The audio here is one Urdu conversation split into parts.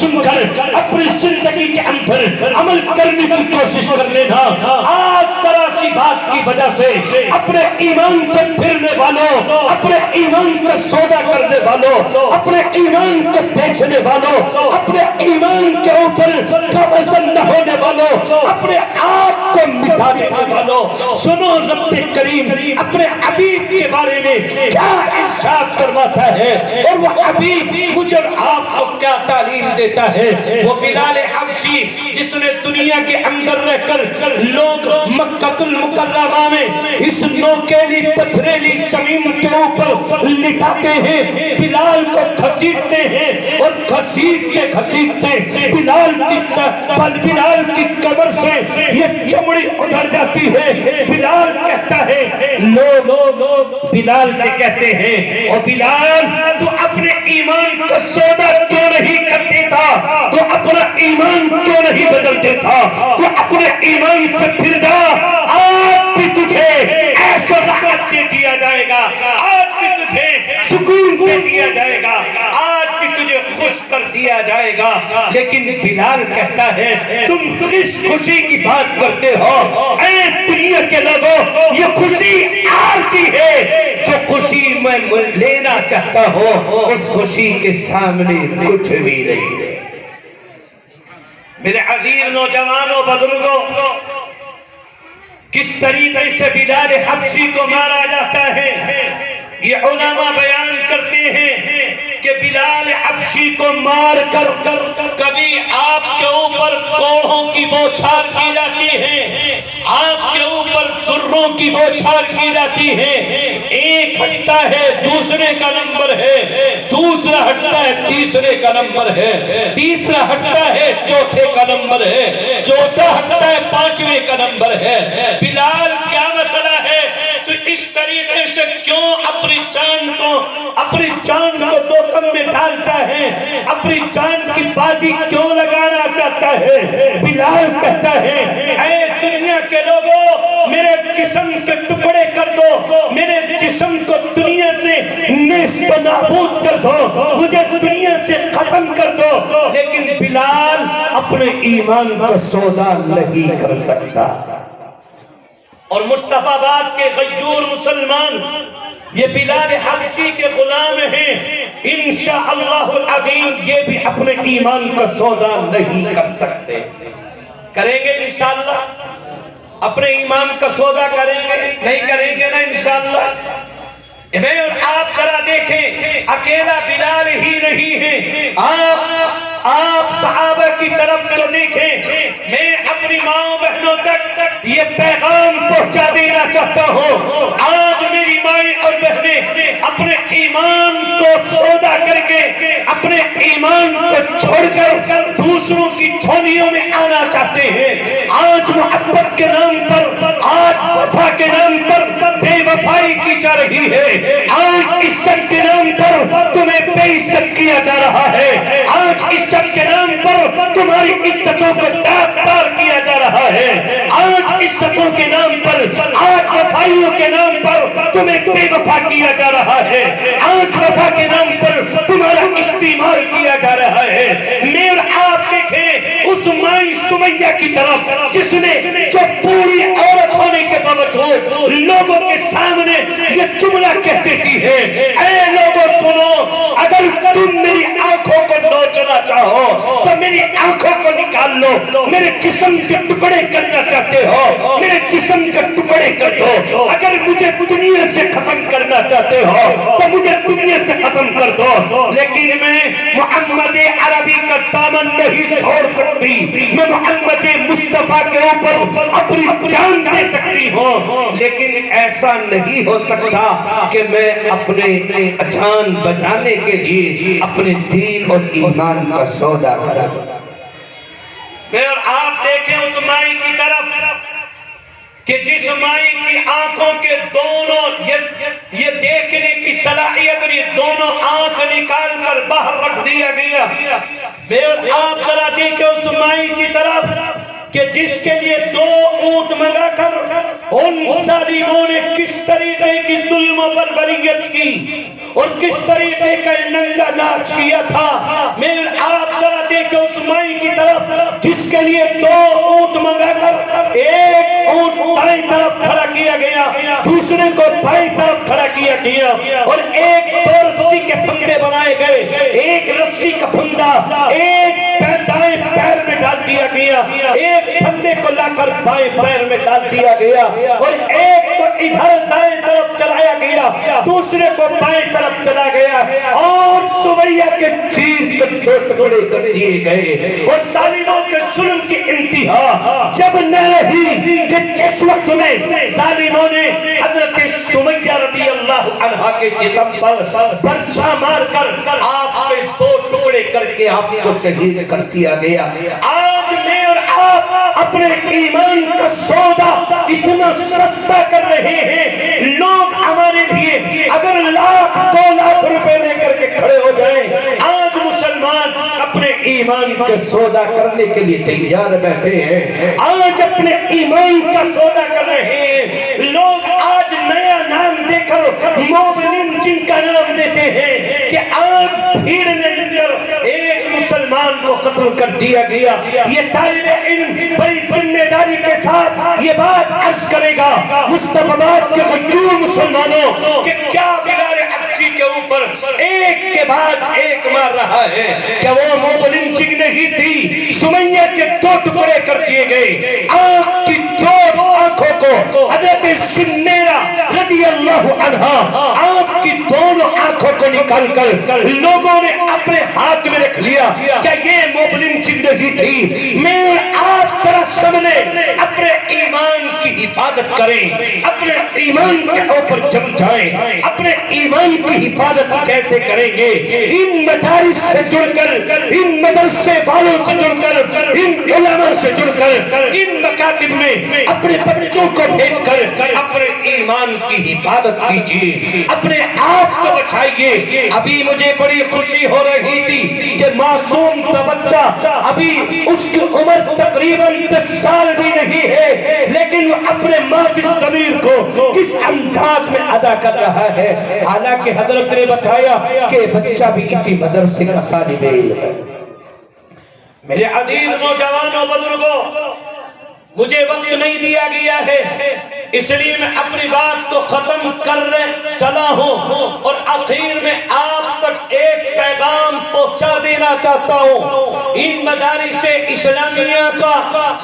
سن کر اپنی زندگی کے اندر عمل کرنے کی کوشش کر لینا۔ آج ذرا سی بات کی وجہ سے اپنے ایمان سے پھرنے والوں، اپنے ایمان کا سودا کرنے والوں، اپنے ایمان کو بیچنے والوں، اپنے ایمان کے اوپر وزن نہ ہونے والوں، اپنے آپ کو مٹا دینے والوں، سنو رب کریم اپنے حبیب کے بارے میں کیا ارشاد فرماتا ہے، اور وہ حبیب مجھے اور آپ کو کیا تعلیم دیتا ہے۔ وہ بلال حبشی جس نے دنیا کے اندر رہ کر لوگ مکہ المکرمہ میں اس نوکیلی پتھریلی زمین کے اوپر لٹاتے ہیں، بلال کو گھسیٹتے ہیں، اور گھسیٹتے گھسیٹتے بلال کی کمر سے یہ چمڑی ادھر جاتی ہے۔ بلال کہتا ہے، لوگ بلال سے کہتے ہیں، اور بلال تو اپنے ایمان کا سودا کیوں نہیں کر دیتا، تو اپنا ایمان کیوں نہیں بدل دیتا، تو اپنے ایمان سے پھر جا، آج بھی تجھے ایسا راحت دے دیا جائے گا، آج بھی تجھے سکون دے دیا جائے گا، آج بھی تجھے خوش کر دیا جائے گا۔ لیکن بلال کہتا ہے، تم کس خوشی کی بات کرتے ہو؟ اے دنیا کے لوگوں، یہ خوشی عارضی ہے، جو خوشی میں لینا چاہتا ہوں اس خوشی کے سامنے کچھ بھی نہیں ہے۔ میرے عزیز نوجوانوں، بزرگوں، کس طریقے سے بلال حبشی کو مارا جاتا ہے، یہ علماء بیان کرتے ہیں کہ بلال حبشی کو مار کر کبھی آپ کے اوپر کوڑھوں کی بوچھار کی جاتی ہے، آپ کے اوپر دروں کی بوچھار کی جاتی ہے، ایک ہٹتا ہے دوسرے کا نمبر ہے، دوسرا ہٹتا ہے تیسرے کا نمبر ہے، تیسرا ہٹتا ہے چوتھے کا نمبر ہے، چوتھا ہٹتا ہے پانچویں کا نمبر ہے۔ بلال کیا مسئلہ ہے؟ تو اس طریقے سے کیوں اپنی جان کو دو کم میں ڈالتا ہے، اپنی جان کی بازی کیوں لگانا چاہتا ہے؟ بلال کہتا ہے، اے دنیا کے لوگوں، میرے جسم کے ٹکڑے کر دو، میرے جسم کو دنیا سے نیست و نابود کر دو، مجھے دنیا سے ختم کر دو، لیکن بلال اپنے ایمان کا سودا نہیں کر سکتا۔ اور مصطفیٰ آباد کے غیور مسلمان یہ بلال حبشی کے غلام ہیں، انشاءاللہ العظیم یہ بھی اپنے ایمان کا سودا نہیں کر سکتے۔ کریں گے انشاءاللہ؟ اپنے ایمان کا سودا کریں گے؟ نہیں کریں گے نا انشاءاللہ؟ میں اور آپ ذرا دیکھیں، اکیلا بلال ہی نہیں ہے، آپ صحابہ کی طرف تو دیکھیں۔ میں اپنی ماں بہنوں تک یہ پیغام پہنچا دینا چاہتا ہوں، آج میری مائیں اور بہنیں اپنے ایمان کو سودا کر کے، اپنے ایمان کو چھوڑ کر دوسروں کی جھولیوں میں آنا چاہتے ہیں۔ آج محبت کے نام پر، آج وفا کے نام پر بے وفائی کی جا رہی ہے، آج عزت کے نام پر تمہیں بے عزت کیا جا رہا ہے، آج عزت کے نام پر تمہاری عزتوں کو داغدار کیا جا رہا ہے، آج عزتوں کے نام پر، آج وفائیوں کے نام پر تمہیں بے وفا کیا جا رہا ہے، آج وفا کے نام پر تمہارا استعمال کیا جا رہا ہے۔ میرے آپ دیکھیں اس مائی سمیہ کی طرف جس نے جو پوری عورت ہونے کے باوجود لوگوں کے سامنے یہ جملہ کہہ دیتی ہے، اے لوگوں سنو، اگر تم میری آنکھوں کو نوچنا چاہو تو میری آنکھوں کو نکال لو، میرے جسم کے ٹکڑے کرنا چاہتے ہو میرے جسم کے ٹکڑے کر دو، اگر مجھے دنیا سے ختم کرنا چاہتے ہو تو مجھے دنیا سے ختم کر دو، لیکن میں محمد عربی کا دامن نہیں چھوڑ سکتی، میں محمد مصطفیٰ کے اوپر اپنی جان دے سکتی ہوں، لیکن ایسا نہیں ہو سکتا کہ میں اپنے جان بچانے کے لیے اپنے دین اور ایمان کا سودا کروں۔ میں اور آپ دیکھیں اس مائی کی طرف کہ جس مائی کی آنکھوں کے دونوں یہ دیکھنے کی صلاحیت اور یہ دونوں آنکھ نکال کر باہر رکھ دیا گیا، میں اور آپ ذرا دیکھیں اس مائی کی طرف کہ جس کے لیے 2 اونٹ منگا کر ان ظالموں نے کس طریقے کی ظلم و بربریت کی اور کس طریقے کا ننگا ناچ کیا تھا۔ میں آپ ذرا دیکھیں جس کے لیے 2 اونٹ منگا کر ایک اونٹ دائیں طرف کھڑا کیا گیا، دوسرے کو بائیں طرف کھڑا کیا گیا، اور ایک 2 رسی کے پھندے بنائے گئے، ایک رسی کا پھندا ایک دائیں پیر میں ڈال دیا گیا، ایک پھندے کو لا کر بائیں پیر میں ڈال دیا گیا، اور ایک کو ادھر دائیں طرف چلایا گیا، دوسرے کو بائیں طرف چلا گیا، اور سمیہ کے چیر کے 2 ٹکڑے کر دیے گئے۔ اور ظالموں کے ظلم کی انتہا جب نہ رہی کہ جس وقت میں ظالموں نے حضرت سمیہ رضی اللہ عنہا کے جسم پر برچھا مار کر آپ کے 2 ٹکڑے کر کے آپ کو شہید کر دیا گیا۔ آج میں اور آپ اپنے ایمان کا سودا اتنا سستا کر رہے ہیں، لوگ ہمارے لیے اگر 1,00,000 2 لاکھ روپے لے کر کے کھڑے ہو جائیں، آج مسلمان اپنے ایمان کا سودا کرنے کے لیے تیار بیٹھے ہیں، آج اپنے ایمان کا سودا کر رہے ہیں۔ لوگ آج نیا نام دے کر مومنین جن کا نام دیتے ہیں کہ آج بھیڑ نے مل کر ایک مسلمان کو قتل کر دیا گیا۔ یہ طالب علم بڑی ذمہ داری کے ساتھ یہ بات عرض کرے گا مصطفیٰ کے حضور مسلمانوں کہ کیا بلال حبشی کے اوپر ایک کے بعد ایک مار رہا ہے؟ کہ وہ مومن جنگ نہیں تھی، سمیہ کے 2 ٹکڑے کر دیے گئے، آپ کی 2 آنکھوں کو حضرت سنیرہ رضی اللہ عنہا آپ کی 2 آنکھوں کو نکال کر لوگوں نے اپنے ہاتھ میں رکھ لیا۔ کیا یہ مومن جنگ نہیں تھی؟ میں آپ طرح سمجھے اپنے ایمان کی حفاظت کریں، اپنے ایمان کے اوپر جم جائیں۔ اپنے ایمان کی حفاظت کیسے کریں گے؟ ان مدارس سے جڑ کر، ان مدرسے والوں سے جڑ کر، ان علماء سے جڑ کر، ان مکاتب میں اپنے بچوں کو بھیج کر اپنے ایمان کی حفاظت کیجیے، اپنے آپ کو بچائیے۔ ابھی مجھے بڑی خوشی ہو رہی تھی کہ معصوم کا بچہ ابھی اس کی عمر تقریباً 10 سال بھی نہیں ہے، لیکن وہ اپنے مافی ضمیر کو کس انداز میں ادا کر رہا ہے، حالانکہ حضرت نے بتایا کہ بچہ بھی اسی مدرسے کا طالب علم ہے۔ میرے عزیز نوجوانوں بزرگوں، مجھے وقت نہیں دیا گیا ہے، اس لیے میں اپنی بات کو ختم کر چلا ہوں، اور آخر میں آپ تک ایک پیغام پہنچا دینا چاہتا ہوں۔ ان مدارس اسلامیہ کا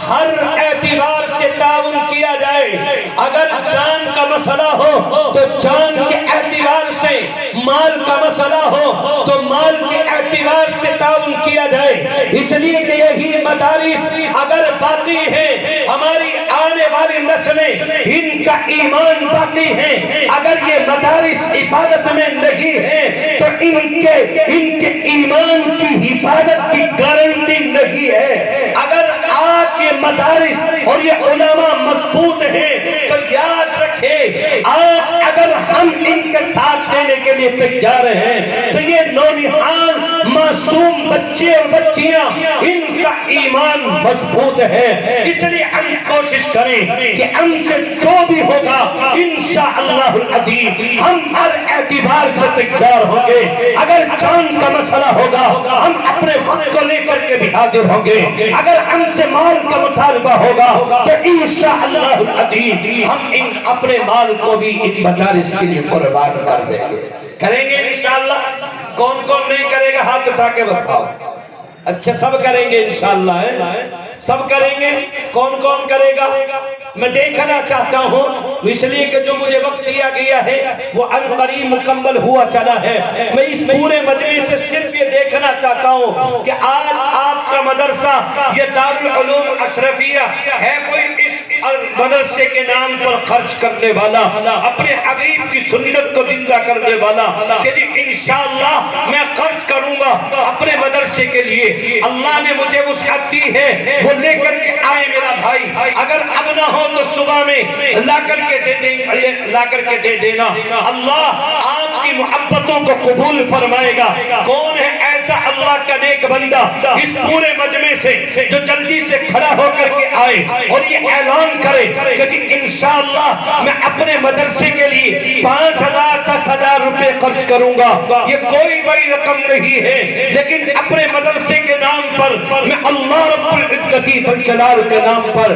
ہر اعتبار سے تعاون کیا جائے۔ اگر جان کا مسئلہ ہو تو جان کے اعتبار سے، مال کا مسئلہ ہو تو مال کے اعتبار سے تعاون کیا جائے، اس لیے کہ یہی مدارس اگر باقی ہیں، ہماری آنے والی نسلیں ان کا ایمان باقی ہے، اگر یہ مدارس حفاظت میں نہیں ہے تو ان کے ایمان کی حفاظت کی گارنٹی نہیں ہے۔ اگر آج یہ مدارس اور یہ علماء مضبوط ہیں تو یاد رکھے، آج اگر ہم ان کے ساتھ دینے کے لیے تیار ہیں تو یہ نونہال معصوم بچے اور بچیاں ان کا ایمان مضبوط ہے۔ اس لیے ہم کوشش کریں کہ ہم سے جو بھی ہوگا انشاءاللہ العظیم ہم ہر اعتبار سے تیار ہوں گے۔ اگر جان کا مسئلہ ہوگا ہم اپنے وقت کو لے کر کے بھی حاضر ہوں گے، اگر ہم سے مال کا مطالبہ ہوگا تو انشاءاللہ العظیم ہم اپنے مال کو بھی ان مدارس کے لیے قربان کر دیں گے۔ کریں گے انشاءاللہ؟ کون کون نہیں کرے گا ہاتھ اٹھا کے بتاؤ۔ اچھا سب کریں گے انشاءاللہ، سب کریں گے۔ کون کون کرے گا میں دیکھنا چاہتا ہوں، اس لیے کہ جو مجھے وقت دیا گیا ہے وہ عنقریب مکمل ہوا چلا ہے۔ میں اس پورے مجلس سے صرف یہ دیکھنا چاہتا ہوں کہ آج آپ کا مدرسہ یہ دارالعلوم اشرفیہ ہے، کوئی اس مدرسے کے نام پر خرچ کرنے والا، اپنے حبیب کی سنت کو زندہ کرنے والا کہ جی انشاءاللہ میں خرچ کروں گا اپنے مدرسے کے لیے، اللہ نے مجھے وسعت دی ہے، وہ لے کر کے آئے میرا بھائی۔ اگر اب نہ ہو تو صبح میں لا کر کے دے دینا۔ اللہ آپ کی محبتوں کو قبول فرمائے گا۔ کون ہے ایسا ایسا اللہ کا نیک بندہ اس پورے مجمع سے جو جلدی سے کھڑا ہو کر کے آئے اور یہ اعلان کرے کہ انشاءاللہ میں اپنے مدرسے کے لیے 5,000 10,000 روپے خرچ کروں گا، یہ کوئی بڑی رقم نہیں ہے، لیکن اپنے مدرسے کے نام پر میں اللہ رب العزت والجلال کے نام پر